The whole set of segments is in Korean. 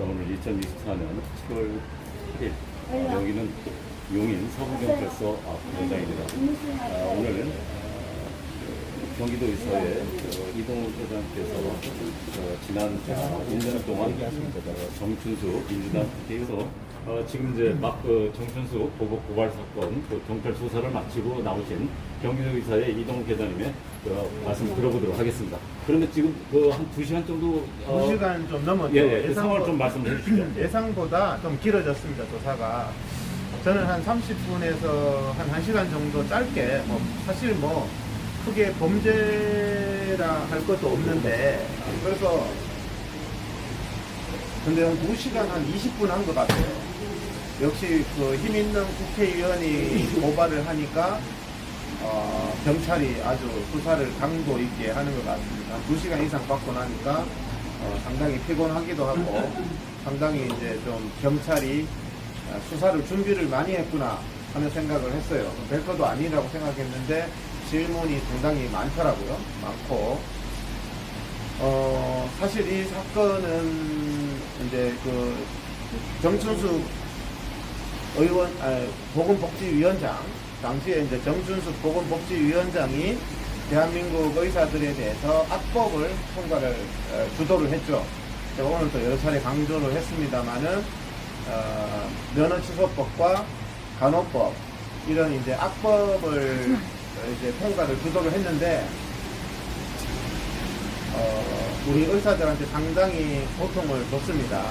오늘 2024년 7월 8일 여기는 용인 서부경찰서 앞 현장입니다. 오늘 경기도의서의 이동욱 회장께서 지난 1년 동안 정춘수 민주당 국회에서 지금 이제 막 정춘수 보복 고발 사건 경찰 수사를 마치고 나오신 경기도의사의 이동욱 회장님의 말씀 들어보도록 하겠습니다. 그런데 지금 한 2시간 정도 2시간 좀 넘었죠. 예, 상황을 좀 말씀해 주시죠. 예상보다 좀 길어졌습니다. 조사가. 저는 한 30분에서 한 1시간 정도 짧게 사실 크게 범죄라 할 것도 없는데 그래서 근데 한 2시간 한 20분 한 것 같아요. 역시 그 힘 있는 국회의원이 고발을 하니까 경찰이 아주 수사를 강도 있게 하는 것 같습니다. 한 2시간 이상 받고 나니까 상당히 피곤하기도 하고 상당히 이제 좀 경찰이 수사를 준비를 많이 했구나 하는 생각을 했어요. 별 것도 아니라고 생각했는데 질문이 상당히 많더라고요. 많고 사실 이 사건은 이제 그 정춘수 의원 보건복지위원장 당시에 이제 정춘수 보건복지위원장이 대한민국 의사들에 대해서 악법을 통과를 주도를 했죠. 제가 오늘 또 여러 차례 강조를 했습니다만은 면허취소법과 간호법 이런 이제 악법을 이제 통과를 주도를 했는데 우리 의사들한테 상당히 고통을 줬습니다.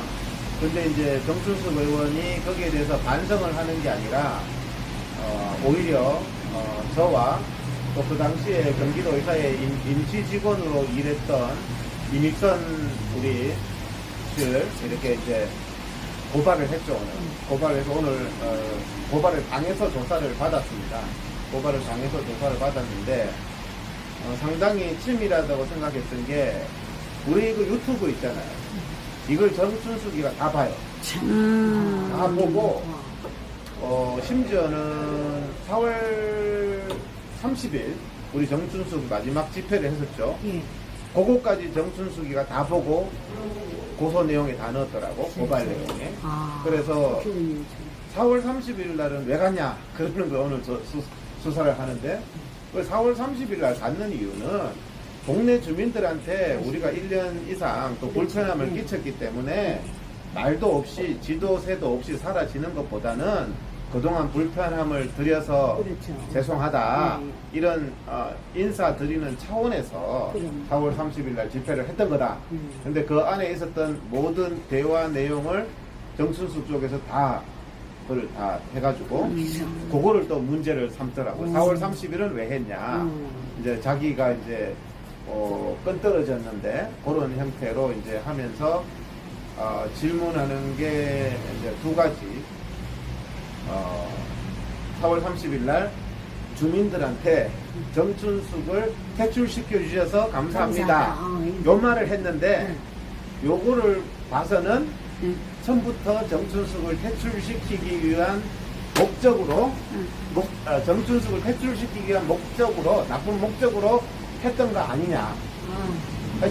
근데 이제 정춘수 의원이 거기에 대해서 반성을 하는 게 아니라 오히려 저와 또 그 당시에 경기도 의사의 임시 직원으로 일했던 이믹선 우리 이렇게 이제 고발을 했죠. 오늘 고발을 해서 오늘 고발을 당해서 조사를 받았습니다. 고발을 당해서 조사를 받았는데 상당히 치밀하다고 생각했던 게 우리 그 유튜브 있잖아요. 이걸 정춘수기가 다 봐요. 다 보고 심지어는 4월 30일 우리 정춘수 마지막 집회를 했었죠. 그거까지 정춘수기가 다 보고 고소 내용에 다 넣었더라고. 고발 내용에. 그래서 4월 30일 날은 왜 갔냐 그러는 거 오늘 수사를 하는데 4월 30일 날 갔는 이유는 동네 주민들한테 우리가 1년 이상 또 불편함을 끼쳤기 때문에 말도 없이 지도 새도 없이 사라지는 것보다는 그동안 불편함을 드려서 죄송하다 이런 인사 드리는 차원에서 4월 30일 날 집회를 했던 거다. 근데 그 안에 있었던 모든 대화 내용을 정춘수 쪽에서 다 그걸 다 해가지고 그거를 또 문제를 삼더라고요. 4월 30일은 왜 했냐. 이제 자기가 이제 끈 떨어졌는데 그런 형태로 이제 하면서 질문하는 게 이제 두 가지. 4월 30일 날 주민들한테 정춘숙을 퇴출시켜 주셔서 감사합니다. 요 말을 했는데 요거를 봐서는 처음부터 정춘숙을 퇴출시키기 위한 목적으로 정춘숙을 퇴출시키기 위한 목적으로 나쁜 목적으로 했던 거 아니냐.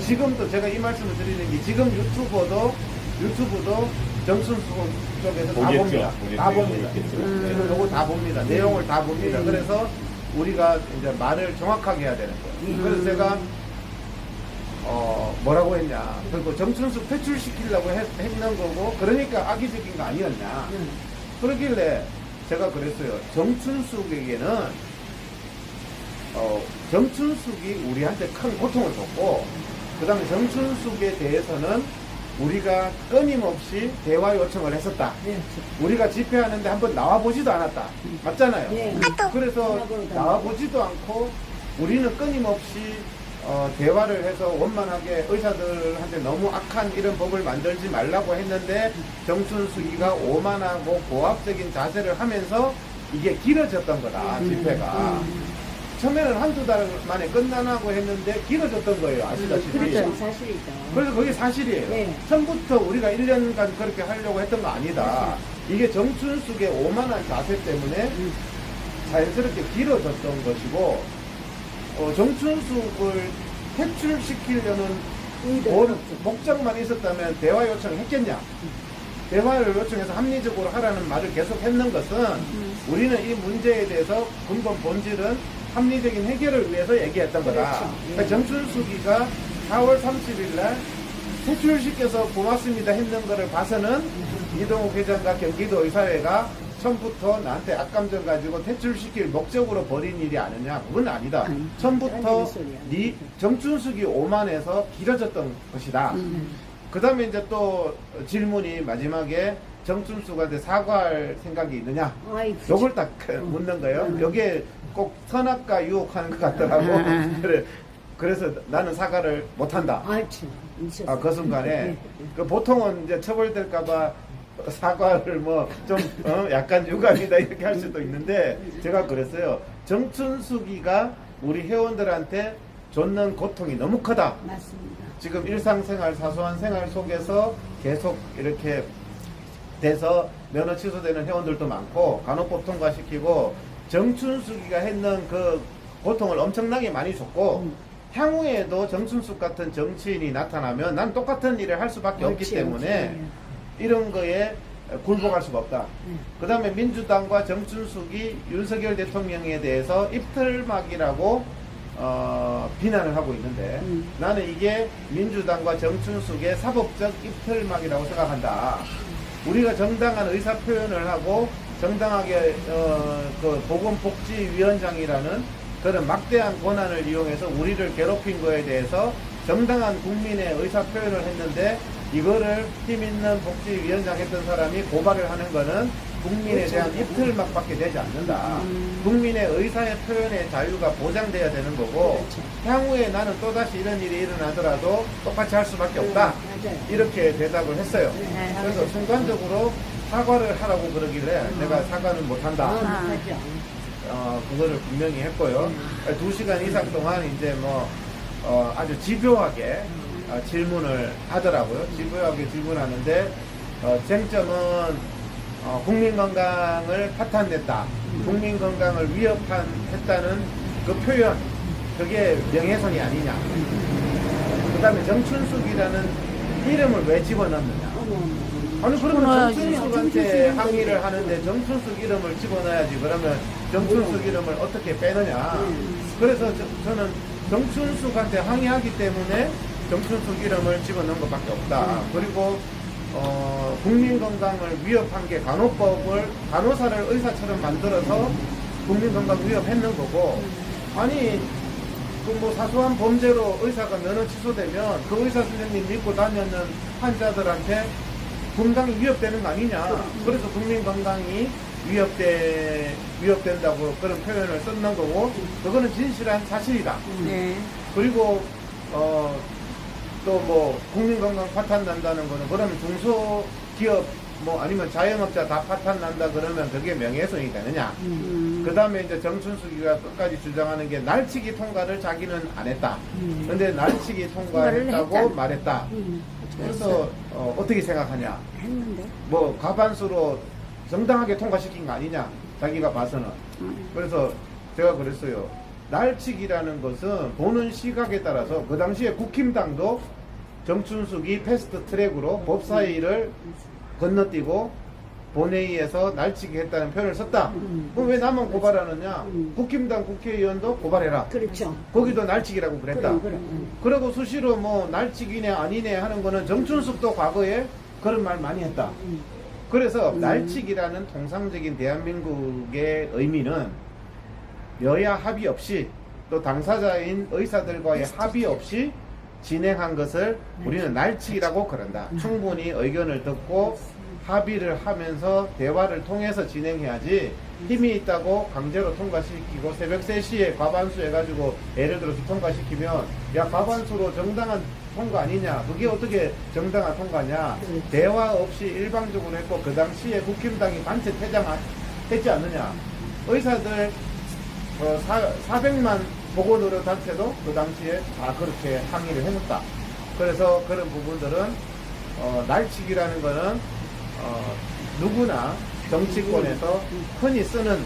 지금도 제가 이 말씀을 드리는 게 지금 유튜브도 정춘숙 쪽에서 다 봅니다. 다 봅니다. 지금 요거 다 봅니다. 내용을 다 봅니다. 그래서 우리가 이제 말을 정확하게 해야 되는 거예요. 그래서 제가 뭐라고 했냐. 그리고 정춘숙 퇴출시키려고 했는 거고, 그러니까 악의적인 거 아니었냐. 그러길래 제가 그랬어요. 정춘숙에게는, 정춘숙이 우리한테 큰 고통을 줬고, 그 다음에 정춘숙에 대해서는 우리가 끊임없이 대화 요청을 했었다. 우리가 집회하는데 한번 나와보지도 않았다. 맞잖아요. 그래서 나와보지도 않고 우리는 끊임없이 대화를 해서 원만하게 의사들한테 너무 악한 이런 법을 만들지 말라고 했는데 정춘숙이가 오만하고 고압적인 자세를 하면서 이게 길어졌던 거다. 집회가. 처음에는 한두 달 만에 끝나나고 했는데 길어졌던 거예요. 아시다시피. 그렇죠. 사실이죠. 그래서 그게 사실이에요. 네. 처음부터 우리가 1년간 그렇게 하려고 했던 거 아니다. 이게 정춘숙의 오만한 자세 때문에 자연스럽게 길어졌던 것이고, 정춘숙을 퇴출시키려는 뭘 목적만 있었다면 대화 요청을 했겠냐? 대화를 요청해서 합리적으로 하라는 말을 계속 했는 것은 우리는 이 문제에 대해서 근본 본질은 합리적인 해결을 위해서 얘기했던 거다. 그렇죠. 예. 그러니까 정춘숙이가 4월 30일 날 퇴출시켜서 고맙습니다 했는 거를 봐서는 이동욱 회장과 경기도 의사회가 처음부터 나한테 악감정 가지고 퇴출시킬 목적으로 벌인 일이 아니냐? 그건 아니다. 아니, 처음부터 그런 소리야. 네 정춘숙이 오만해서 길어졌던 것이다. 그 다음에 이제 또 질문이 마지막에 정춘숙한테 사과할 생각이 있느냐? 아이고. 요걸 딱 묻는 거예요. 여기에 꼭 선악과 유혹하는 것 같더라고. 그래서 나는 사과를 못한다. 참. 있었어. 그 순간에 그 보통은 이제 처벌될까봐 사과를 뭐 좀 약간 유감이다 이렇게 할 수도 있는데 제가 그랬어요. 정춘숙이가 우리 회원들한테 줬는 고통이 너무 크다. 맞습니다. 지금 일상생활 사소한 생활 속에서 계속 이렇게 돼서 면허 취소되는 회원들도 많고 간호법 통과시키고 정춘숙이가 했는 그 고통을 엄청나게 많이 줬고 향후에도 정춘숙 같은 정치인이 나타나면 난 똑같은 일을 할 수밖에 없기 그렇지, 때문에 그렇지. 이런 거에 굴복할 수가 없다. 그 다음에 민주당과 정춘숙이 윤석열 대통령에 대해서 입틀막이라고 비난을 하고 있는데 나는 이게 민주당과 정춘숙의 사법적 입틀막이라고 생각한다. 우리가 정당한 의사 표현을 하고 정당하게 그 보건복지위원장이라는 그런 막대한 권한을 이용해서 우리를 괴롭힌 거에 대해서 정당한 국민의 의사 표현을 했는데 이거를 힘 있는 복지위원장 했던 사람이 고발을 하는 거는 국민에 대한 입틀막밖에 되지 않는다. 국민의 의사의 표현의 자유가 보장돼야 되는 거고 향후에 나는 또다시 이런 일이 일어나더라도 똑같이 할 수밖에 없다. 맞아요. 이렇게 대답을 했어요. 네, 그래서 순간적으로 사과를 하라고 그러길래 내가 사과는 못한다. 못하죠. 그거를 분명히 했고요. 2시간 이상 동안 이제 뭐 아주 집요하게 질문을 하더라고요. 집요하게 질문하는데 쟁점은 국민 건강을 파탄냈다. 국민 건강을 위협했다는 그 표현, 그게 명예훼손이 아니냐. 그 다음에 정춘숙이라는 이름을 왜 집어넣느냐. 아니 그러면 정춘숙한테 항의를 하는데 정춘숙 이름을 집어넣어야지. 그러면 정춘숙 이름을 어떻게 빼느냐. 그래서 저는 정춘숙한테 항의하기 때문에 정춘숙 이름을 집어넣은 것밖에 없다. 그리고 국민 건강을 위협한 게 간호사를 의사처럼 만들어서 국민 건강 위협했는 거고, 아니 그 뭐 사소한 범죄로 의사가 면허 취소되면 그 의사 선생님 믿고 다니는 환자들한테 건강이 위협되는 거 아니냐. 그래서 국민 건강이 위협된다고 그런 표현을 썼는 거고, 그거는 진실한 사실이다. 네. 그리고 또 뭐 국민 건강 파탄 난다는 거는 그러면 중소기업 뭐 아니면 자영업자 다 파탄 난다 그러면 그게 명예훼손이 되느냐. 그 다음에 이제 정춘숙이가 끝까지 주장하는 게 날치기 통과를 자기는 안 했다. 근데 날치기 통과했다고 말했다. 그래서 어떻게 생각하냐. 했는데. 뭐 과반수로 정당하게 통과시킨 거 아니냐. 자기가 봐서는. 그래서 제가 그랬어요. 날치기라는 것은 보는 시각에 따라서 그 당시에 국힘당도 정춘숙이 패스트 트랙으로 법사위를 건너뛰고 본회의에서 날치기 했다는 표현을 썼다. 그럼 왜 나만 고발하느냐? 국힘당 국회의원도 고발해라. 그렇죠. 거기도 날치기라고 그랬다. 그럼. 그리고 수시로 뭐 날치기네 아니네 하는 거는 정춘숙도 과거에 그런 말 많이 했다. 그래서 날치기라는 통상적인 대한민국의 의미는 여야 합의 없이 또 당사자인 의사들과의 합의 없이 진행한 것을 우리는 날치기라고 그런다. 충분히 의견을 듣고 합의를 하면서 대화를 통해서 진행해야지 힘이 있다고 강제로 통과시키고 새벽 3시에 과반수 해가지고 예를 들어서 통과시키면 야 과반수로 정당한 통과 아니냐. 그게 어떻게 정당한 통과냐. 대화 없이 일방적으로 했고 그 당시에 국힘당이 단체 퇴장했지 않느냐. 의사들 400만 보건의료단체도 그 당시에 다 그렇게 항의를 해줬다. 그래서 그런 부분들은 날치기라는 거는 누구나 정치권에서 흔히 쓰는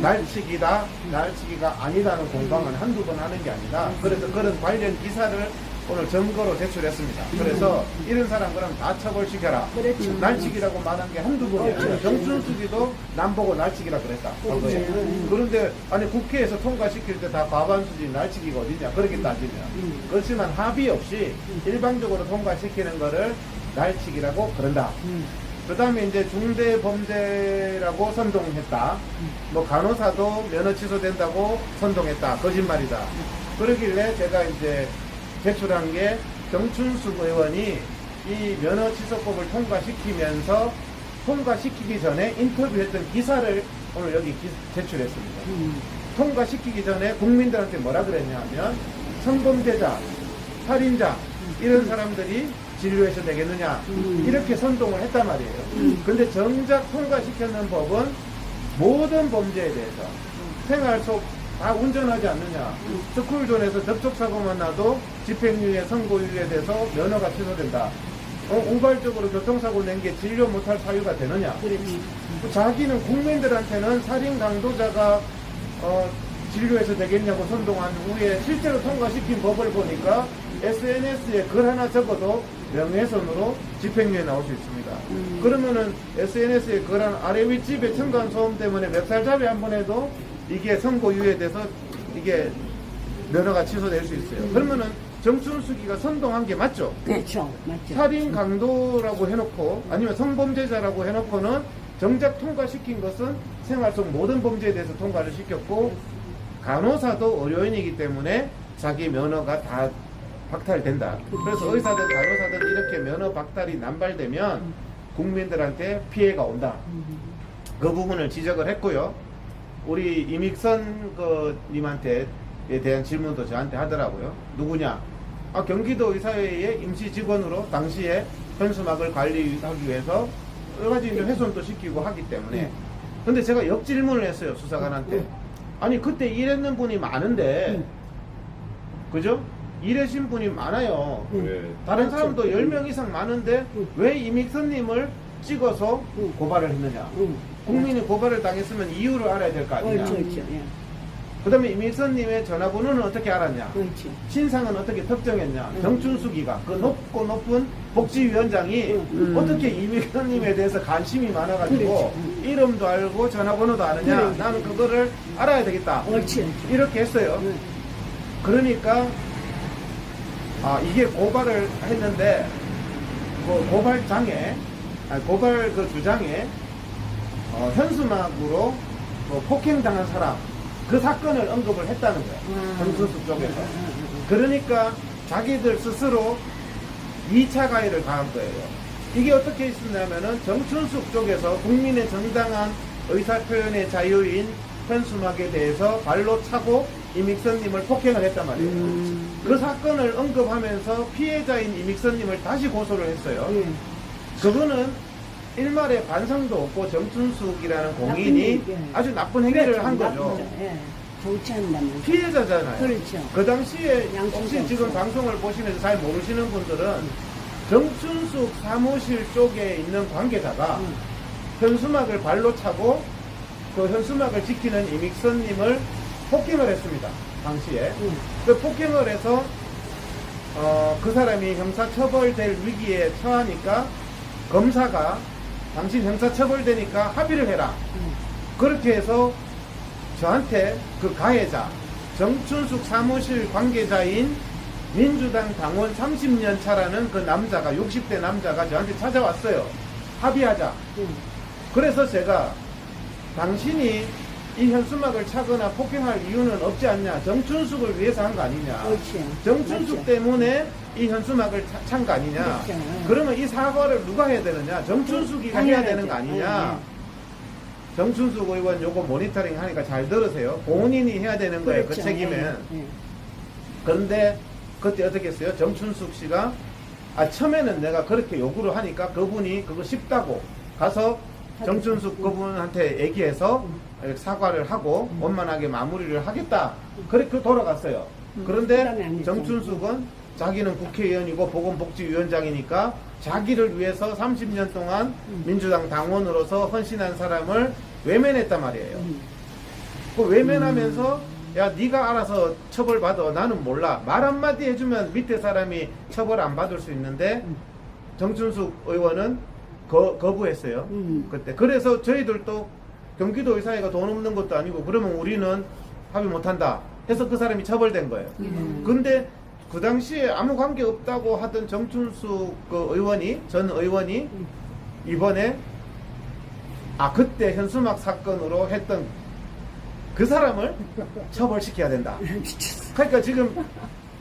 날치기다, 날치기가 아니다는 공방은 한두 번 하는 게 아니다. 그래서 그런 관련 기사를 오늘 증거로 제출했습니다. 그래서 이런 사람 그럼 다 처벌시켜라. 그렇죠. 날치기라고 말한 게 한두 번이에요. 그렇죠. 정춘숙이도 남보고 날치기라 그랬다. 한 그렇죠. 거예요. 그런데 아니 국회에서 통과시킬 때 다 과반수지 날치기가 어디냐 그렇게 따지면 그렇지만 합의 없이 일방적으로 통과시키는 거를 날치기라고 그런다. 그 다음에 이제 중대범죄라고 선동했다. 뭐 간호사도 면허 취소된다고 선동했다. 거짓말이다. 그러길래 제가 이제 제출한 게 정춘숙 의원이 이 면허 취소법을 통과시키면서 통과시키기 전에 인터뷰했던 기사를 오늘 여기 제출했습니다. 통과시키기 전에 국민들한테 뭐라 그랬냐 하면 성범죄자, 살인자 이런 사람들이 진료해서 되겠느냐 이렇게 선동을 했단 말이에요. 근데 정작 통과시켰는 법은 모든 범죄에 대해서 생활 속 다 운전하지 않느냐 스쿨존에서 접촉사고만 나도 집행유예, 선고유예에 대해서 면허가 취소된다. 우발적으로 교통사고 낸 게 진료 못할 사유가 되느냐. 그렇지. 자기는 국민들한테는 살인 강도자가 진료해서 되겠냐고 선동한 후에 실제로 통과시킨 법을 보니까 SNS에 글 하나 적어도 명예훼손으로 집행유예 나올 수 있습니다. 그러면은 SNS에 글 하나 아래 윗집에 층간소음 때문에 멱살잡이 한 번 해도 이게 선고유예돼서 이게 면허가 취소될 수 있어요. 그러면은 정춘숙이가 선동한 게 맞죠? 그렇죠. 맞죠. 살인 강도라고 해놓고 아니면 성범죄자라고 해놓고는 정작 통과시킨 것은 생활 속 모든 범죄에 대해서 통과를 시켰고 간호사도 의료인이기 때문에 자기 면허가 다 박탈된다. 그래서 의사들, 간호사들 이렇게 면허 박탈이 남발되면 국민들한테 피해가 온다. 그 부분을 지적을 했고요. 우리 이믹선 님한테 대한 질문도 저한테 하더라고요. 누구냐? 경기도 의사회의 임시 직원으로 당시에 현수막을 관리하기 위해서 여러 가지 이제 훼손도 시키고 하기 때문에. 근데 제가 역질문을 했어요, 수사관한테. 아니, 그때 일했는 분이 많은데, 그죠? 일하신 분이 많아요. 다른 사람도 10명 이상 많은데, 왜 이믹선님을 찍어서 고발을 했느냐? 국민이 고발을 당했으면 이유를 알아야 될 거 아니냐? 그렇죠. 예. 그 다음에 이믹선님의 전화번호는 어떻게 알았냐? 그렇죠. 신상은 어떻게 특정했냐? 정춘숙이가 그 높은 복지위원장이 어떻게 이믹선님에 대해서 관심이 많아가지고 이름도 알고 전화번호도 아느냐? 그렇죠. 나는 그거를 알아야 되겠다. 그렇지. 이렇게 했어요. 그러니까 이게 고발을 했는데 고발 그 주장에 현수막으로 폭행당한 사람 그 사건을 언급을 했다는 거예요. 정춘숙 쪽에서. 그러니까 자기들 스스로 2차 가해를 가한 거예요. 이게 어떻게 있었냐면은 정춘숙 쪽에서 국민의 정당한 의사표현의 자유인 현수막에 대해서 발로 차고 이믹선님을 폭행을 했단 말이에요. 그 사건을 언급하면서 피해자인 이믹선님을 다시 고소를 했어요. 그거는 일말의 반성도 없고 정춘숙이라는 공인이 아주 나쁜 행위를 한 거죠. 예. 좋지 않다면. 피해자잖아요. 그렇죠. 그 당시에 양심도 혹시 지금 없어. 방송을 보시면서 잘 모르시는 분들은 정춘숙 사무실 쪽에 있는 관계자가 현수막을 발로 차고 그 현수막을 지키는 이믹선님을 폭행을 했습니다. 당시에. 그 폭행을 해서 그 사람이 형사처벌될 위기에 처하니까 검사가 당신 형사처벌되니까 합의를 해라. 그렇게 해서 저한테 그 가해자 정춘숙 사무실 관계자인 민주당 당원 30년 차라는 그 남자가 60대 남자가 저한테 찾아왔어요. 합의하자. 그래서 제가 당신이 이 현수막을 차거나 폭행할 이유는 없지 않냐. 정춘숙을 위해서 한 거 아니냐. 그렇지. 정춘숙 맞죠. 때문에 이 현수막을 찬 거 아니냐. 그렇죠. 그러면 이 사과를 누가 해야 되느냐. 정춘숙이가 해야 되는 거 아니냐. 정춘숙 의원 요거 모니터링 하니까 잘 들으세요. 본인이 해야 되는 거예요. 그렇죠. 그 책임은. 그런데 그때 어떻게 했어요? 정춘숙 씨가 처음에는 내가 그렇게 요구를 하니까 그분이 그거 쉽다고 가서 정춘숙 그분한테 얘기해서 사과를 하고 원만하게 마무리를 하겠다. 그렇게 돌아갔어요. 그런데 정춘숙은 자기는 국회의원이고 보건복지위원장이니까 자기를 위해서 30년 동안 민주당 당원으로서 헌신한 사람을 외면했단 말이에요. 그 외면하면서 야 네가 알아서 처벌받아 나는 몰라 말 한마디 해주면 밑에 사람이 처벌 안 받을 수 있는데 정춘숙 의원은 거부했어요. 그때 그래서 저희들도 경기도 의사회가 돈 없는 것도 아니고 그러면 우리는 합의 못한다 해서 그 사람이 처벌된 거예요. 근데 그 당시에 아무 관계 없다고 하던 정춘숙 그 의원이 전 의원이 이번에 그때 현수막 사건으로 했던 그 사람을 처벌시켜야 된다. 그러니까 지금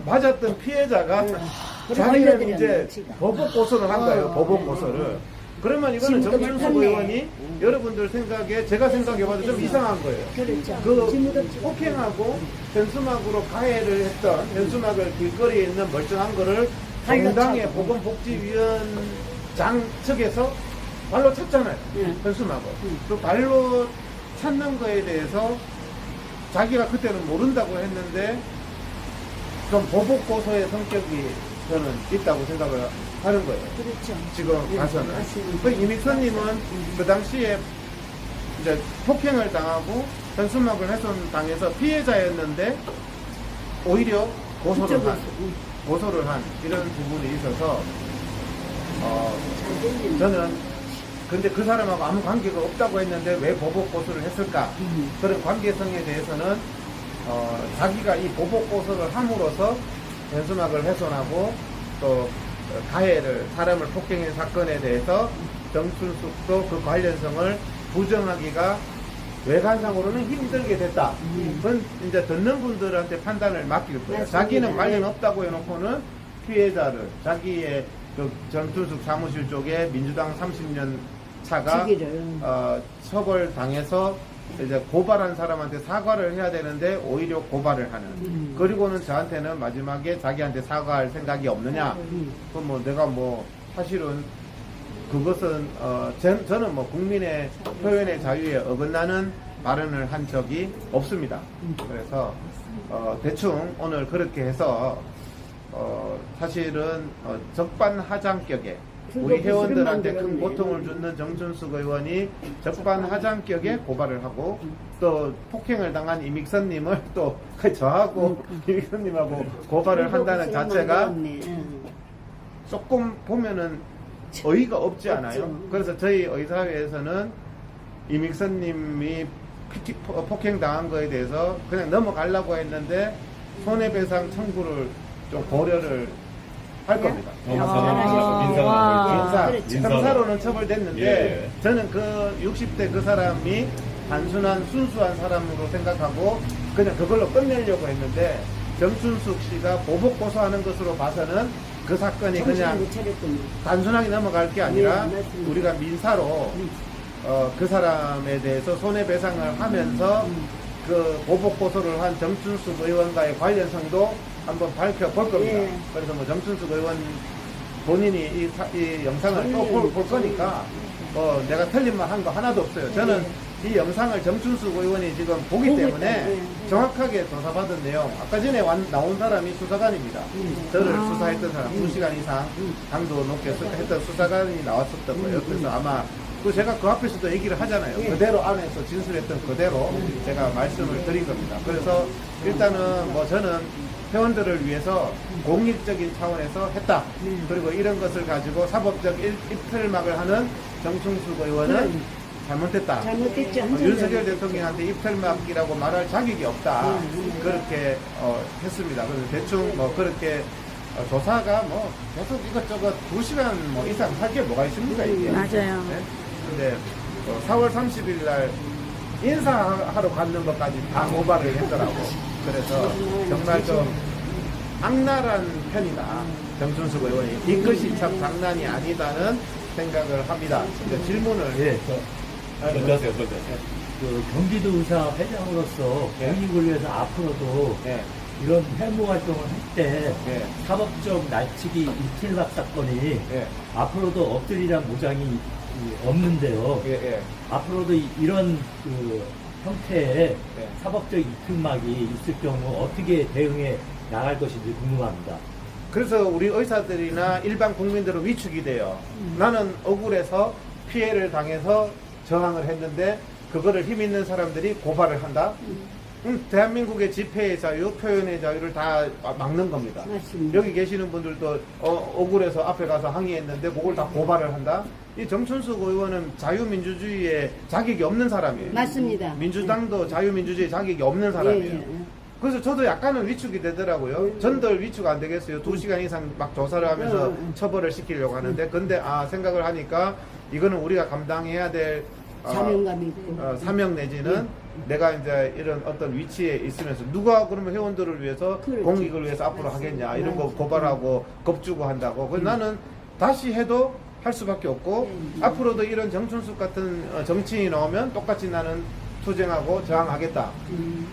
맞았던 피해자가 자기는 걸려들였네, 이제 지금. 보복 고소를 한 거예요. 보복 고소를. 그러면 이거는 지금도 정춘숙 못하네. 의원이 여러분들 생각에 제가 생각해봐도 좀 이상한 거예요. 그렇죠. 그 지금도 찍어. 폭행하고 현수막으로 가해를 했던 현수막을 길거리에 있는 멀쩡한 거를 발로 정당의 차고. 보건복지위원장 측에서 발로 찼잖아요. 응. 현수막을. 그 발로 찾는 거에 대해서 자기가 그때는 모른다고 했는데 좀 보복 고소의 성격이 저는 있다고 생각을 하는 거예요. 그렇죠. 지금 네, 가서는. 맞습니다. 그 이믹선님은 그 당시에 이제 폭행을 당하고 현수막을 훼손당해서 피해자였는데 오히려 고소를 한 이런 부분이 있어서 잘 들리네. 저는 근데 그 사람하고 아무 관계가 없다고 했는데 왜 보복 고소를 했을까? 그런 관계성에 대해서는 자기가 이 보복 고소를 함으로써 현수막을 훼손하고 또 가해를 사람을 폭행한 사건에 대해서 정춘숙도 그 관련성을 부정하기가 외관상으로는 힘들게 됐다. 그건 이제 듣는 분들한테 판단을 맡길 거예요. 맞습니다. 자기는 관련 없다고 해놓고는 피해자를 자기의 그 정춘숙 사무실 쪽에 민주당 30년 차가 시기를. 처벌당해서 이제 고발한 사람한테 사과를 해야 되는데 오히려 고발을 하는. 그리고는 저한테는 마지막에 자기한테 사과할 생각이 없느냐. 그럼 뭐 내가 뭐 사실은 그것은 저는 뭐 국민의 표현의 자유에 어긋나는 발언을 한 적이 없습니다. 그래서 대충 오늘 그렇게 해서 사실은 적반하장격에 우리 회원들한테 큰 고통을 주는 정춘숙 의원이 적반하장격에 고발을 하고 또 폭행을 당한 이믹선님을 또 저하고 이믹선님하고 고발을 한다는 자체가 조금 보면은 어이가 없지 않아요? 없죠. 그래서 저희 의사회에서는 이믹선님이 폭행 당한 거에 대해서 그냥 넘어가려고 했는데 손해배상 청구를 좀 고려를 할 겁니다. 형사로는 처벌됐는데 예. 저는 그 60대 그 사람이 단순한 순수한 사람으로 생각하고 그냥 그걸로 끝내려고 했는데 정춘숙 씨가 보복 고소하는 것으로 봐서는 그 사건이 그냥 단순하게 넘어갈 게 아니라 네, 맞습니다. 우리가 민사로 그 사람에 대해서 손해배상을 하면서 그 보복 고소를 한 정춘숙 의원과의 관련성도 한번 밝혀볼 겁니다. 예. 그래서 뭐 정춘숙 의원 본인이 이 영상을 또 볼 거니까 내가 틀린 말 한 거 하나도 없어요. 저는 이 영상을 정춘숙 의원이 지금 보기 보고 때문에 있다. 예. 정확하게 조사받은 내용 아까 전에 나온 사람이 수사관입니다. 저를 수사했던 사람 2시간 이상 강도 높게 했던 수사관이 나왔었던 거예요. 그래서 아마 제가 그 앞에서도 얘기를 하잖아요. 그대로 안에서 진술했던 그대로 제가 말씀을 드린 겁니다. 그래서 일단은 뭐 저는 회원들을 위해서 공익적인 차원에서 했다. 그리고 이런 것을 가지고 사법적 입틀막을 하는 정충숙 의원은 잘못됐다. 잘못됐죠. 윤석열 대통령한테 입틀막이라고 말할 자격이 없다. 그렇게 했습니다. 그래서 대충 뭐 그렇게 조사가 뭐 계속 이것저것 2시간 뭐 이상 할 게 뭐가 있습니까 이게. 맞아요. 네? 근데 4월 30일 날 인사하러 갔는 것까지 다 고발을 했더라고. 그래서 정말 좀 악랄한 편이다. 정춘숙 의원이 이것이 참 장난이 아니다는 생각을 합니다. 근데 질문을 예, 먼저 하세요. 그 경기도 의사 회장으로서 예. 공익을 위해서 앞으로도 예, 이런 해무 활동을 할 때 예, 사법적 날치기 이틀박 사건이 예, 앞으로도 엎드리란 모장이 없는데요. 예, 예. 앞으로도 이런 그 형태의 예. 사법적 이틀막이 있을 경우 어떻게 대응해 나갈 것인지 궁금합니다. 그래서 우리 의사들이나 일반 국민들은 위축이 돼요. 나는 억울해서 피해를 당해서 저항을 했는데 그거를 힘 있는 사람들이 고발을 한다. 대한민국의 집회의 자유, 표현의 자유를 다 막는 겁니다. 맞습니다. 여기 계시는 분들도 억울해서 앞에 가서 항의했는데 그걸 다 고발을 한다? 이 정춘숙 의원은 자유민주주의에 자격이 없는 사람이에요. 맞습니다. 민주당도 자유민주주의에 자격이 없는 사람이에요. 예, 예. 그래서 저도 약간은 위축이 되더라고요. 전덜 위축 안 되겠어요. 2시간 이상 막 조사를 하면서 처벌을 시키려고 하는데, 근데 생각을 하니까 이거는 우리가 감당해야 될 사명감이 있고. 사명 내지는 내가 이제 이런 어떤 위치에 있으면서 누가 그러면 회원들을 위해서 그렇죠. 공익을 위해서 앞으로 하겠냐 이런 거 맞습니다. 고발하고 겁주고 한다고. 그래서 나는 다시 해도 할 수밖에 없고 앞으로도 이런 정춘숙 같은 정치인이 나오면 똑같이 나는 투쟁하고 저항하겠다.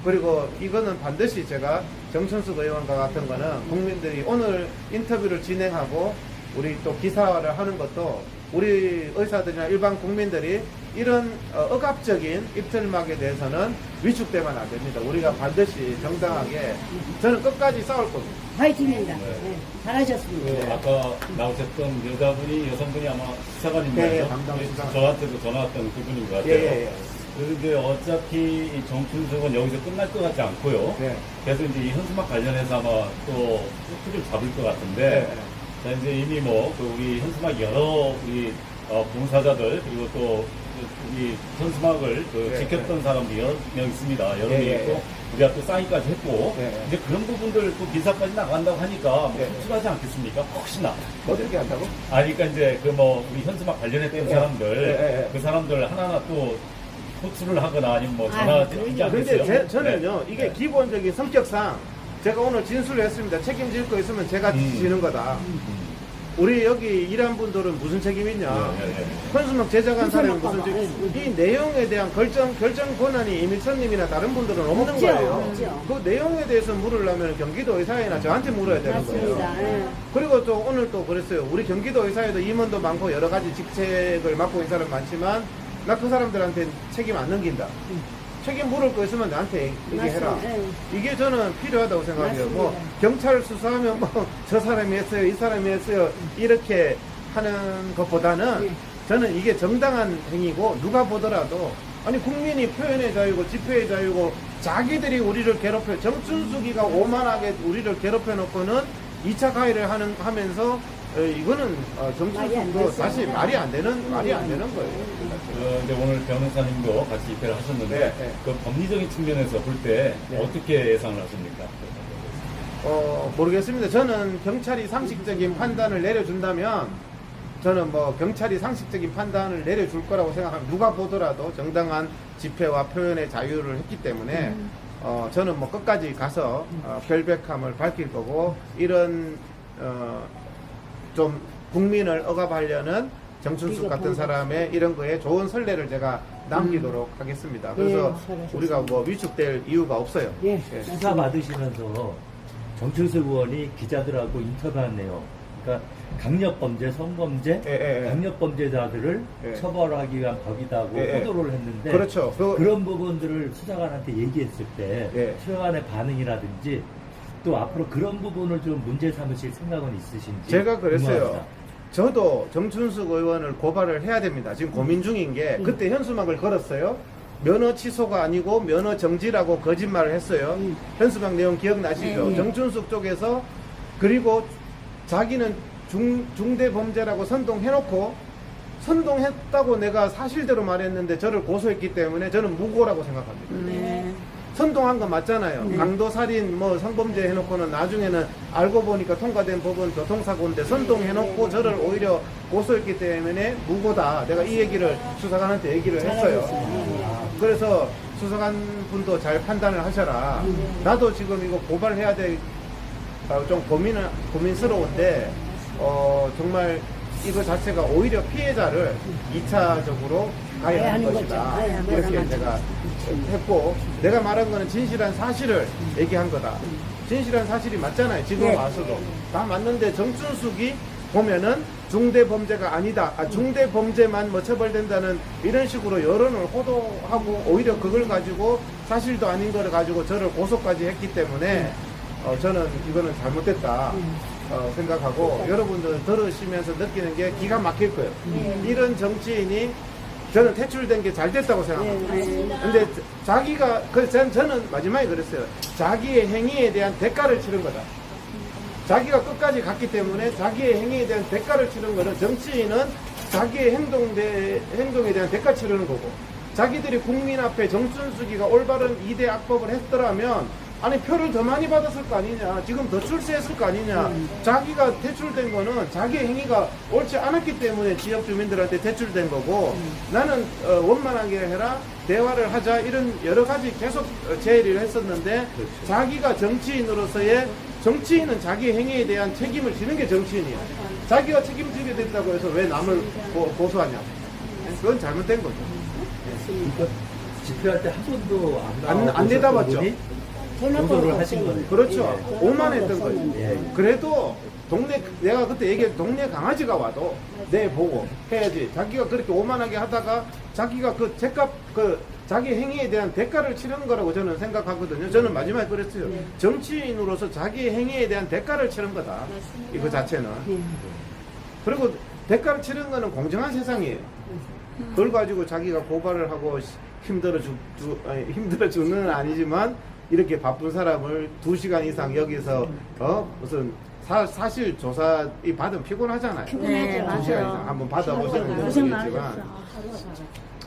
그리고 이거는 반드시 제가 정춘숙 의원과 같은 거는 국민들이 오늘 인터뷰를 진행하고 우리 또 기사화를 하는 것도 우리 의사들이나 일반 국민들이 이런 억압적인 입틀막에 대해서는 위축되면 안 됩니다. 우리가 반드시 정당하게 저는 끝까지 싸울 겁니다. 화이팅입니다. 네. 잘하셨습니다. 그 아까 나오셨던 여성분이 아마 수사관인 예, 예, 거죠? 담당 수사관. 저한테도 전화 왔던 그분인 것 같아요. 예, 예. 그런데 어차피 이 정춘숙은 여기서 끝날 것 같지 않고요. 네. 그래서 이제 이 현수막 관련해서 아마 또 틀을 잡을 것 같은데, 네. 자, 이제 이미 그 우리 현수막 여러 우리 봉사자들 그리고 또 우리 현수막을 네, 지켰던 사람들이 여러 명 있습니다. 여러 명이 예, 있고 예. 우리가 또 사인까지 했고, 네. 이제 그런 부분들 또 기사까지 나간다고 하니까 뭐 네. 흡수하지 않겠습니까? 혹시나. 어떻게 한다고? 아니, 그러니까 이제 우리 현수막 관련했던 예. 사람들, 예, 예. 그 사람들 하나하나 또 호출을 하거나 아니면 뭐 아, 전화하지 그러니까. 않겠어요? 근데 저는요, 이게 네. 기본적인 성격상 제가 오늘 진술을 했습니다. 책임질 거 있으면 제가 지는 거다. 우리 여기 일한 분들은 무슨 책임 있냐? 예, 예, 예. 현수막 제작한 사람이 현수막 무슨 봐봐. 책임? 이 내용에 대한 결정 권한이 이밀선님이나 다른 분들은 없는 없죠, 거예요. 없죠. 그 내용에 대해서 물으려면 경기도 의사회나 저한테 물어야 되는 거예요. 맞습니다. 예. 그리고 또 오늘 또 그랬어요. 우리 경기도 의사에도 임원도 많고 여러 가지 직책을 맡고 있는 사람 많지만 나 그 사람들한테 책임 안 넘긴다. 책임 물을 거 있으면 나한테 얘기해라. 맞습니다. 예. 이게 저는 필요하다고 생각해요. 맞습니다. 뭐 경찰 수사하면 뭐 저 사람이 했어요, 이 사람이 했어요 이렇게 하는 것보다는 저는 이게 정당한 행위고 누가 보더라도 아니 국민이 표현의 자유고 집회의 자유고 자기들이 우리를 괴롭혀 정춘숙이가 오만하게 우리를 괴롭혀 놓고는 2차 가해를 하면서 이거는 말이 안 정춘숙도 됐어요. 사실 말이 안 되는 거예요. 근데 오늘 변호사님도 같이 입회를 하셨는데 네, 네. 그 법리적인 측면에서 볼 때 네. 어떻게 예상을 하십니까? 모르겠습니다. 저는 경찰이 상식적인 판단을 내려준다면 저는 뭐 경찰이 상식적인 판단을 내려줄 거라고 생각합니다. 누가 보더라도 정당한 집회와 표현의 자유를 했기 때문에 저는 뭐 끝까지 가서 결백함을 밝힐 거고 이런 좀 국민을 억압하려는 정춘숙 같은 사람의 이런 거에 좋은 선례를 제가 남기도록 하겠습니다. 그래서 잘하셨습니다. 우리가 뭐 위축될 이유가 없어요. 예. 예. 수사 받으시면서 정춘숙 의원이 기자들하고 인터뷰한 내용, 그러니까 강력범죄, 성범죄, 예, 예. 강력범죄자들을 예. 처벌하기 위한 법이다고 예, 예. 호도를 했는데 그렇죠. 그런 부분들을 수사관한테 얘기했을 때 예. 수사관의 반응이라든지 또 앞으로 그런 부분을 좀 문제 삼으실 생각은 있으신지 제가 그랬어요. 궁금합니다. 저도 정춘숙 의원을 고발을 해야 됩니다. 지금 고민 중인 게 그때 현수막을 걸었어요. 면허 취소가 아니고 면허 정지라고 거짓말을 했어요. 현수막 내용 기억나시죠? 네. 정춘숙 쪽에서 그리고 자기는 중대 범죄라고 선동해놓고 선동했다고 내가 사실대로 말했는데 저를 고소했기 때문에 저는 무고라고 생각합니다. 네. 선동한 건 맞잖아요. 강도살인 뭐 성범죄 해놓고는 나중에는 알고 보니까 통과된 법은 교통사고인데 선동해놓고 저를 오히려 고소했기 때문에 무고다. 내가 이 얘기를 수사관한테 얘기를 했어요. 그래서 수사관 분도 잘 판단을 하셔라. 나도 지금 이거 고발해야 돼. 좀 고민스러운데 정말 이거 자체가 오히려 피해자를 2차적으로 가해하는 가해하는 것이다. 거죠. 네, 이렇게 맞아. 제가 했고 내가 말한 거는 진실한 사실을 얘기한 거다. 진실한 사실이 맞잖아요. 지금 네. 와서도 다 맞는데 정춘숙이 보면은 중대 범죄가 아니다. 중대 범죄만 뭐 처벌된다는 이런 식으로 여론을 호도하고 오히려 그걸 가지고 사실도 아닌 거를 가지고 저를 고소까지 했기 때문에 저는 이거는 잘못됐다. 생각하고 여러분들 들으시면서 느끼는 게 기가 막힐 거예요. 이런 정치인이 저는 퇴출된 게 잘 됐다고 생각합니다. 근데 자기가 저는 마지막에 그랬어요. 자기의 행위에 대한 대가를 치른 거다. 자기가 끝까지 갔기 때문에 자기의 행위에 대한 대가를 치른 거는 정치인은 자기의 행동에 대한 대가 치르는 거고 자기들이 국민 앞에 정춘수기가 올바른 2대 악법을 했더라면 아니 표를 더 많이 받았을 거 아니냐 지금 더 출세했을 거 아니냐 자기가 퇴출된 거는 자기의 행위가 옳지 않았기 때문에 지역 주민들한테 퇴출된 거고 나는 원만하게 해라 대화를 하자 이런 여러 가지 계속 제의를 했었는데 그렇죠. 자기가 정치인으로서의 정치인은 자기 행위에 대한 책임을 지는 게 정치인이야. 자기가 책임지게 된다고 해서 왜 남을 고소하냐? 그건 잘못된 거죠. 그러니까 집회할 때 한 번도 안 내다봤죠. 고소를 하신 거네요. 그렇죠. 예. 오만했던 거죠. 예. 그래도 내가 그때 얘기했 동네 강아지가 와도 내 보고 해야지. 자기가 그렇게 오만하게 하다가 자기가 자기 행위에 대한 대가를 치르는 거라고 저는 생각하거든요. 저는 마지막에 그랬어요. 정치인으로서 자기 행위에 대한 대가를 치른 거다. 이거 자체는. 그리고 대가를 치르는 거는 공정한 세상이에요. 그걸 가지고 자기가 고발을 하고 힘들어 주는 아니지만 이렇게 바쁜 사람을 2시간 이상 여기서 무슨 사실 조사 받으면 피곤하잖아요. 피곤하죠. 2시간 이상 한번 받아보시는 모르겠지만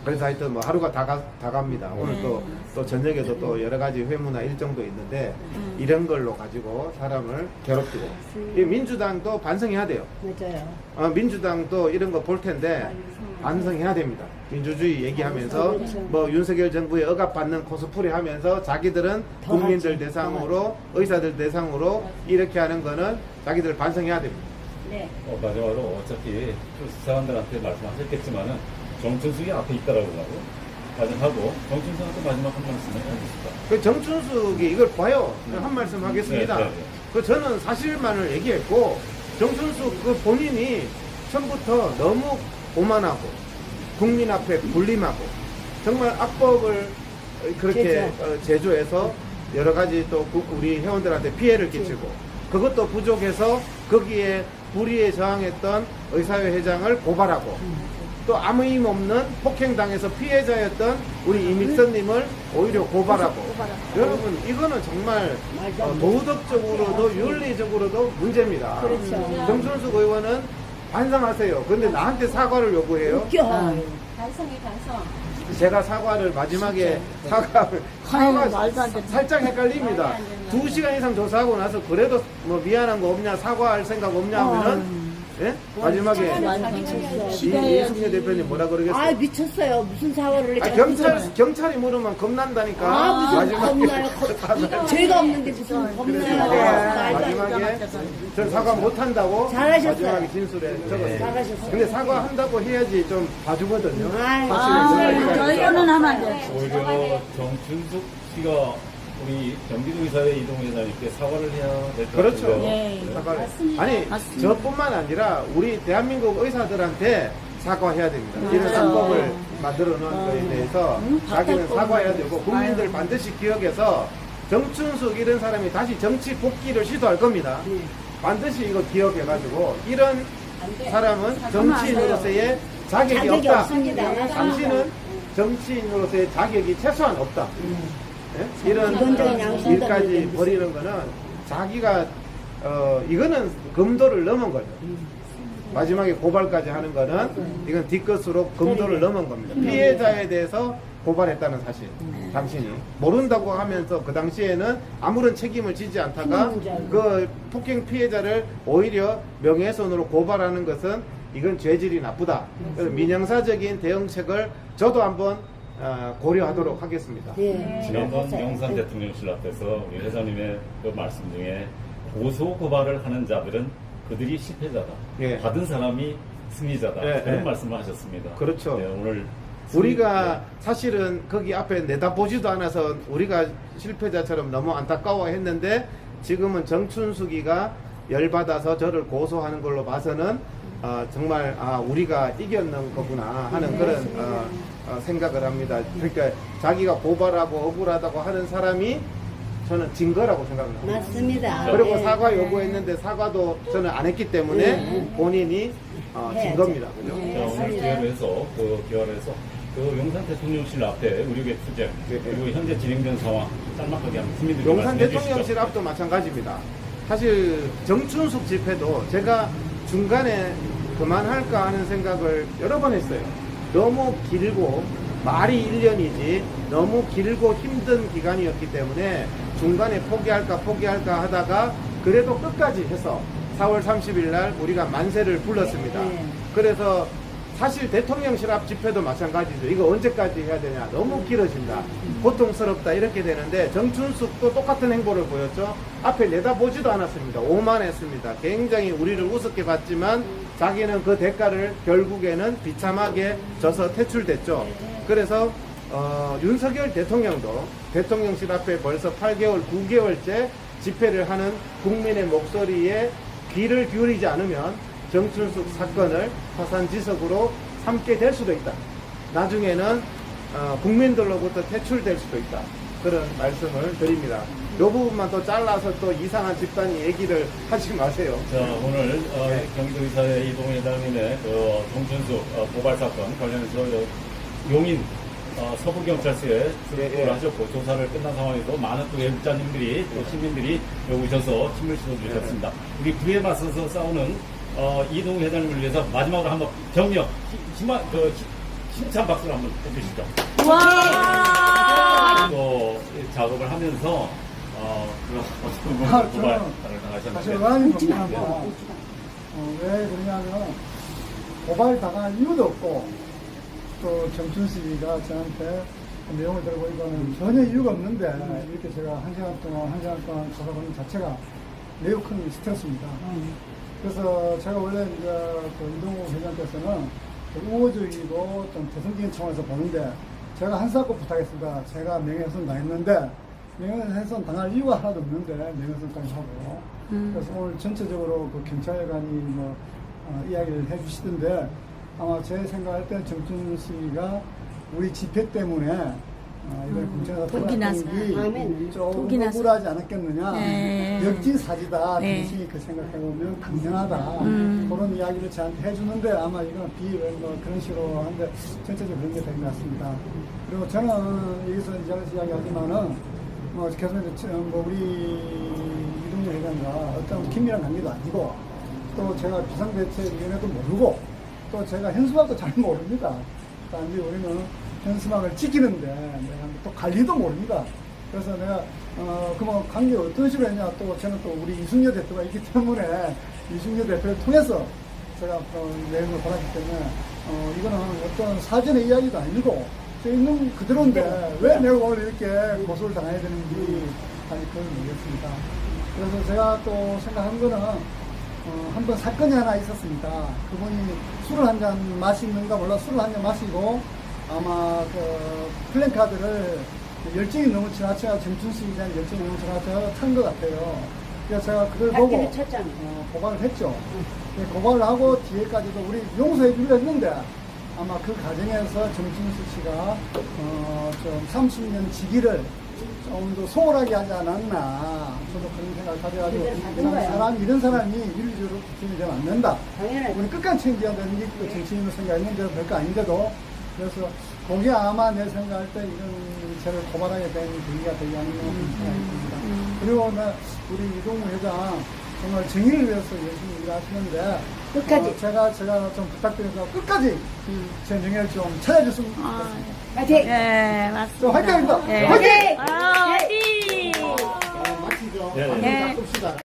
그래서 하여튼 뭐 하루가 다 갑니다. 오늘 또 저녁에도 또 여러 가지 회무나 일정도 있는데 이런 걸로 가지고 사람을 괴롭히고 이 민주당도 반성해야 돼요. 맞아요. 민주당도 이런 거 볼 텐데 반성해야 됩니다. 민주주의 얘기하면서 뭐 윤석열 정부에 억압받는 코스프레 하면서 자기들은 국민들 대상으로 의사들 대상으로 이렇게 하는 거는 자기들 반성해야 됩니다. 네. 마지막으로 어차피 수사관들한테 말씀하셨겠지만은 정춘숙이 앞에 있다라고 하고 정춘숙한테 마지막 한 말씀을 해주십시오. 그 정춘숙이 이걸 봐요. 한 말씀 하겠습니다. 네. 그 저는 사실만을 얘기했고 정춘숙 그 본인이 처음부터 너무 오만하고 국민 앞에 군림하고 정말 악법을 그렇게 제조해서 여러 가지 또 우리 회원들한테 피해를 끼치고 그것도 부족해서 거기에 불의에 저항했던 의사회 회장을 고발하고 또 아무 힘 없는 폭행당해서 피해자였던 우리 이믹선님을 오히려 고발하고 여러분 이거는 정말 도덕적으로도 윤리적으로도 문제입니다. 그렇죠. 정춘숙 의원은 반성하세요. 근데 나한테 사과를 요구해요. 웃겨. 반성이 반성. 제가 사과를 마지막에 사과를 살짝 헷갈립니다. 2시간 이상 조사하고 나서 그래도 뭐 미안한 거 없냐 사과할 생각 없냐 하면은 예? 마지막에 이승재 대표님 뭐라 그러겠어요? 아 미쳤어요. 무슨 사과를 아, 경찰이 물으면 겁난다니까. 아 무슨 마지막에 겁나요? 죄가 없는데 무슨 겁나요? 마지막에 전 사과 못한다고 잘하셨어요. 마지막에 진술에 적었어요. 잘하셨어요. 근데 사과한다고 해야지 좀 봐주거든요. 저희는 하면 안 돼. 오히려 정춘숙 씨가 우리 경기도의사회 이동회장님께 사과를 해야 될 것 그렇죠. 같은데요. 예. 사과를. 맞습니다. 아니 맞습니다. 저뿐만 아니라 우리 대한민국 의사들한테 사과해야 됩니다. 이런 맞아요. 악법을 만들어 놓은 거에 대해서 자기는 사과해야 되고 국민들 반드시 기억해서 정춘숙 이런 사람이 다시 정치 복귀를 시도할 겁니다. 반드시 이거 기억해가지고 이런 사람은 정치인으로서의 자격이 없다. 없습니다. 당신은 정치인으로서의 자격이 최소한 없다. 예? 이런 기본적인 양심도 일까지 없는데 버리는 거는 자기가 이거는 금도를 넘은 거죠. 마지막에 고발까지 하는 거는 이건 뒷것으로 금도를 넘은 겁니다. 피해자에 대해서 고발했다는 사실. 당신이 모른다고 하면서 그 당시에는 아무런 책임을 지지 않다가 그 폭행 피해자를 오히려 명예훼손으로 고발하는 것은 이건 죄질이 나쁘다. 그래서 민형사적인 대응책을 저도 한번 고려하도록 하겠습니다. 네. 지난번 영산 대통령실 앞에서 우리 회장님의 그 말씀 중에 고소 고발을 하는 자들은 그들이 실패자다. 예. 받은 사람이 승리자다. 예, 그런 예. 말씀을 하셨습니다. 그렇죠. 네, 오늘 우리가 사실은 거기 앞에 내다보지도 않아서 우리가 실패자처럼 너무 안타까워 했는데 지금은 정춘숙이가 열받아서 저를 고소하는 걸로 봐서는 정말 우리가 이겼는 거구나 하는 그런 생각을 합니다. 그러니까 자기가 고발하고 억울하다고 하는 사람이 저는 진 거라고 생각합니다. 맞습니다. 그리고 네. 사과 요구했는데 사과도 저는 안 했기 때문에 본인이 진 겁니다. 그죠? 자, 오늘 기회를 해서 그 용산 대통령실 앞에 의료계 투쟁 네. 그리고 현재 진행된 상황 짤막하게 한번 시민들께 용산 말씀해 대통령실 주시죠. 앞도 마찬가지입니다. 사실 정춘숙 집회도 제가 중간에 그만할까 하는 생각을 여러 번 했어요. 너무 길고 말이 1년이지 너무 길고 힘든 기간이었기 때문에 중간에 포기할까 하다가 그래도 끝까지 해서 4월 30일 날 우리가 만세를 불렀습니다. 그래서 사실 대통령실 앞 집회도 마찬가지죠. 이거 언제까지 해야 되냐. 너무 길어진다. 고통스럽다. 이렇게 되는데 정춘숙도 똑같은 행보를 보였죠. 앞에 내다보지도 않았습니다. 오만했습니다. 굉장히 우리를 우습게 봤지만 자기는 그 대가를 결국에는 비참하게 져서 퇴출됐죠. 그래서 윤석열 대통령도 대통령실 앞에 벌써 8개월, 9개월째 집회를 하는 국민의 목소리에 귀를 기울이지 않으면 정춘숙 사건을 화산지석으로 삼게 될 수도 있다. 나중에는 국민들로부터 퇴출될 수도 있다. 그런 말씀을 드립니다. 이 부분만 또 잘라서 또 이상한 집단이 얘기를 하지 마세요. 자, 오늘 네. 경기도의사의 이동회장님의 정춘숙 고발 사건 관련해서 용인 서부경찰서에 출동을 하셨고 조사를 끝난 상황에서 많은 또 외국자님들이 또 시민들이 여기 오셔서 힘을 실어주셨습니다. 우리 그에 맞서서 싸우는 이동 회장님을 위해서 마지막으로 한번 격려, 힘찬 박수를 한번 해주시죠. 와! 또 작업을 하면서 어떤 고발을 사실 당하셨는데 많이 걱정합니다. 왜 그러냐면 고발 당할 이유도 없고 또 정춘식이가 저한테 내용을 들어보니까는 전혀 이유가 없는데 이렇게 제가 한 시간 동안 조사하는 자체가 매우 큰 스트레스입니다. 그래서 제가 원래 이제 그 이동욱 회장께서는 우호적이고 좀 대승적인 차원에서 보는데 제가 한 사건 부탁했습니다. 제가 명예훼손 당했는데 명예훼손 당할 이유가 하나도 없는데 명예훼손까지 하고 그래서 오늘 전체적으로 그 경찰관이 이야기를 해주시던데 아마 제 생각할 때는 정춘식이가 우리 집회 때문에 이걸 공천에서 독이 나서. 떠났던 게 좀 독이 나서. 억울하지 않았겠느냐. 네. 역지사지다. 네. 당신이 그 생각해보면 당연하다. 그런 이야기를 저한테 해주는데 아마 이건 그런 식으로 하는데 전체적으로 그런 게 된 것 같습니다. 그리고 저는 여기서 이야기하지만은 계속 우리 이동열 회장과 어떤 긴밀한 관계도 아니고 또 제가 비상대책위원회도 모르고 또 제가 현수막도 잘 모릅니다. 단지 우리는 현수막을 지키는데 내가 또 관리도 모릅니다. 그래서 내가 그러면 관계 어떤 식으로 했냐 또 저는 또 우리 이승여 대표가 있기 때문에 이승여 대표를 통해서 제가 내용을 받았기 때문에 이거는 어떤 사전의 이야기도 아니고 저 있는 그대로인데 왜 내가 오늘 이렇게 고소를 당해야 되는지 아니 그걸 모르겠습니다. 그래서 제가 또 생각한 거는 한 번 사건이 하나 있었습니다. 그분이 술을 한 잔 마시는가 몰라 술을 한 잔 마시고 아마 그 플랜카드를 열정이 너무 지나쳐 정춘식에 대한 열정이 너무 지나쳐 찬 것 같아요. 그래서 제가 그걸 보고 고발을 했죠. 고발을 하고 뒤에까지도 우리 용서해 주려 했는데 아마 그 과정에서 정춘식 씨가 좀 30년 지기를 좀 더 소홀하게 하지 않았나 저도 그런 생각을 가져가지고 이런 사람이 윤리적으로 국정이 되면 안 된다. 우리 끝까지 챙겨야 되는 게 정치인으로 생각했는데 별거 아닌데도 그래서 거기에 아마 내 생각할 때 이런 저를 고발하게 된 계기가 되지 않는 생각이 듭니다. 그리고 우리 이동우 회장 정말 정의를 위해서 열심히 일하시는데 끝까지 제가 좀 부탁드려서 끝까지 제 명예를 좀 찾아줬으면 좋겠습니다. 파이팅! 네, 맞습니다. 좀 화이팅입니다. 네. 화이팅! 화이팅! 마치죠. 네. 한번 닦읍시다.